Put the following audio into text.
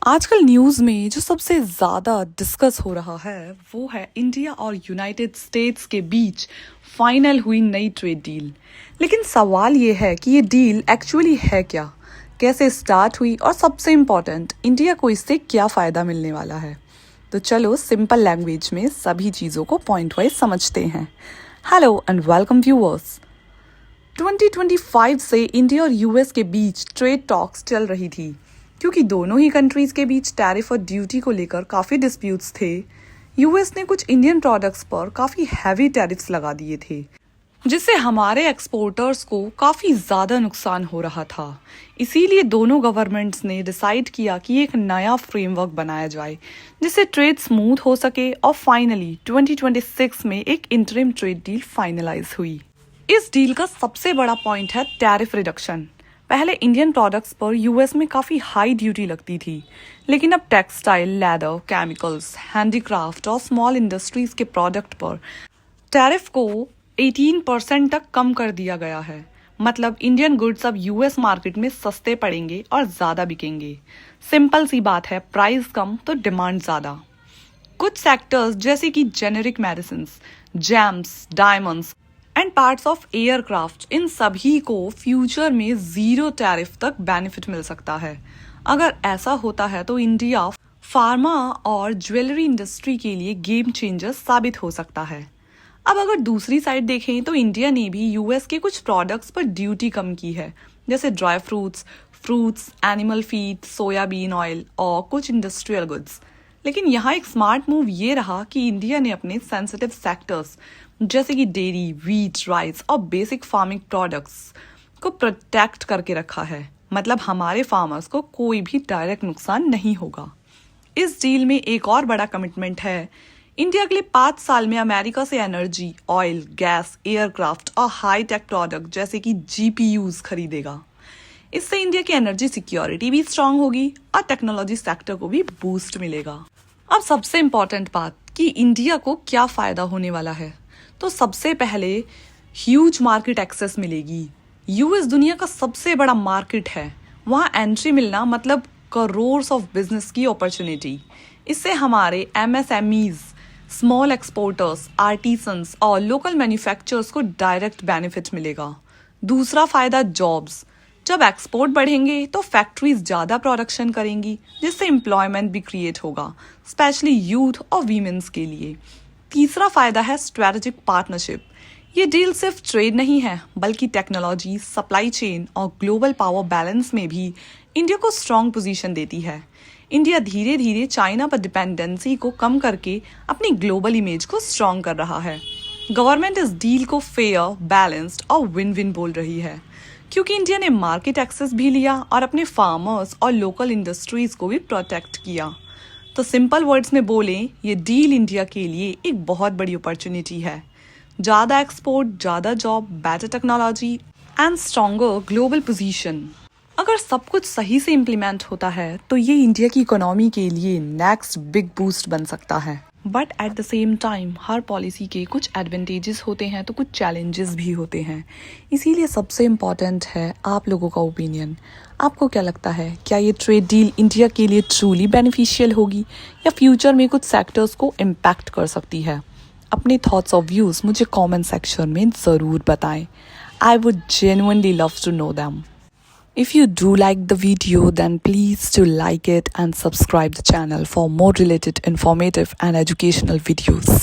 आजकल न्यूज़ में जो सबसे ज़्यादा डिस्कस हो रहा है वो है इंडिया और यूनाइटेड स्टेट्स के बीच फाइनल हुई नई ट्रेड डील। लेकिन सवाल ये है कि ये डील एक्चुअली है क्या, कैसे स्टार्ट हुई और सबसे इम्पॉर्टेंट इंडिया को इससे क्या फ़ायदा मिलने वाला है। तो चलो सिंपल लैंग्वेज में सभी चीज़ों को पॉइंट वाइज समझते हैं। Hello and welcome viewers. 2025 से इंडिया और यूएस के बीच ट्रेड टॉक्स चल रही थी क्योंकि दोनों ही कंट्रीज के बीच टैरिफ और ड्यूटी को लेकर काफ़ी डिस्प्यूट्स थे। यूएस ने कुछ इंडियन प्रोडक्ट्स पर काफ़ी हैवी टैरिफ्स लगा दिए थे, जिससे हमारे एक्सपोर्टर्स को काफ़ी ज़्यादा नुकसान हो रहा था। इसीलिए दोनों गवर्नमेंट्स ने डिसाइड किया कि एक नया फ्रेमवर्क बनाया जाए जिससे ट्रेड स्मूथ हो सके और फाइनली 2026 में एक इंटरिम ट्रेड डील फाइनलाइज हुई। इस डील का सबसे बड़ा पॉइंट है टैरिफ रिडक्शन। पहले इंडियन प्रोडक्ट्स पर यूएस में काफ़ी हाई ड्यूटी लगती थी, लेकिन अब टेक्सटाइल, लेदर, केमिकल्स, हैंडीक्राफ्ट और स्मॉल इंडस्ट्रीज के प्रोडक्ट पर टैरिफ को 18% तक कम कर दिया गया है। मतलब इंडियन गुड्स अब यूएस मार्केट में सस्ते पड़ेंगे और ज़्यादा बिकेंगे। सिंपल सी बात है, प्राइस कम तो डिमांड ज़्यादा। कुछ सेक्टर्स जैसे कि generic medicines, gems, diamonds and parts of aircraft, इन सभी को फ्यूचर में ज़ीरो टैरिफ तक बेनिफिट मिल सकता है। अगर ऐसा होता है तो इंडिया फार्मा और ज्वेलरी इंडस्ट्री के लिए गेम चेंजर साबित हो सकता है। अब अगर दूसरी साइड देखें तो इंडिया ने भी यूएस के कुछ प्रोडक्ट्स पर ड्यूटी कम की है, जैसे dry fruits, animal feed, soybean oil और कुछ इंडस्ट्रियल गुड्स। लेकिन यहाँ एक स्मार्ट मूव ये रहा कि इंडिया ने अपने सेंसिटिव सेक्टर्स जैसे कि डेयरी, वीट, राइस और बेसिक फार्मिंग प्रोडक्ट्स को प्रोटेक्ट करके रखा है। मतलब हमारे फार्मर्स को कोई भी डायरेक्ट नुकसान नहीं होगा। इस डील में एक और बड़ा कमिटमेंट है, इंडिया अगले 5 साल में अमेरिका से एनर्जी, ऑयल, गैस, एयरक्राफ्ट और हाई टेक प्रोडक्ट जैसे कि जीपीयूज खरीदेगा। इससे इंडिया की एनर्जी सिक्योरिटी भी स्ट्रांग होगी और टेक्नोलॉजी सेक्टर को भी बूस्ट मिलेगा। अब सबसे इम्पॉर्टेंट बात कि इंडिया को क्या फ़ायदा होने वाला है, तो सबसे पहले ह्यूज मार्केट एक्सेस मिलेगी। यूएस दुनिया का सबसे बड़ा मार्केट है, वहाँ एंट्री मिलना मतलब करोर्स ऑफ बिजनेस की अपॉर्चुनिटी। इससे हमारे एमएसएमईज, स्मॉल एक्सपोर्टर्स, आर्टिसंस और लोकल मैन्युफैक्चरर्स को डायरेक्ट बेनिफिट मिलेगा। दूसरा फ़ायदा जॉब्स। जब एक्सपोर्ट बढ़ेंगे तो फैक्ट्रीज ज़्यादा प्रोडक्शन करेंगी, जिससे एम्प्लॉयमेंट भी क्रिएट होगा, स्पेशली यूथ और वीमेंस के लिए। तीसरा फ़ायदा है स्ट्रैटेजिक पार्टनरशिप। ये डील सिर्फ ट्रेड नहीं है, बल्कि टेक्नोलॉजी, सप्लाई चेन और ग्लोबल पावर बैलेंस में भी इंडिया को स्ट्रॉन्ग पोजीशन देती है। इंडिया धीरे धीरे चाइना पर डिपेंडेंसी को कम करके अपनी ग्लोबल इमेज को स्ट्रॉन्ग कर रहा है। गवर्नमेंट इस डील को फेयर, बैलेंस्ड और विन विन बोल रही है, क्योंकि इंडिया ने मार्केट एक्सेस भी लिया और अपने फार्मर्स और लोकल इंडस्ट्रीज को भी प्रोटेक्ट किया। तो सिंपल वर्ड्स में बोलें, ये डील इंडिया के लिए एक बहुत बड़ी अपॉर्चुनिटी है। ज़्यादा एक्सपोर्ट, ज़्यादा job, better technology and stronger global position. अगर सब कुछ सही से इम्प्लीमेंट होता है तो ये इंडिया की इकोनॉमी के लिए नेक्स्ट बिग बूस्ट बन सकता है। But at the same time her policy के कुछ एडवांटेजेस होते हैं तो कुछ चैलेंजेस भी होते हैं। इसीलिए सबसे इम्पॉर्टेंट है आप लोगों का ओपिनियन। आपको क्या लगता है, क्या ये ट्रेड डील इंडिया के लिए ट्रूली बेनिफिशियल होगी या फ्यूचर में कुछ सेक्टर्स को इम्पैक्ट कर सकती है? अपने थॉट्स और व्यूज़ मुझे कमेंट सेक्शन में ज़रूर बताएं। I would genuinely love to know them. If you do like the video, then please do like it and subscribe the channel for more related, informative and educational videos.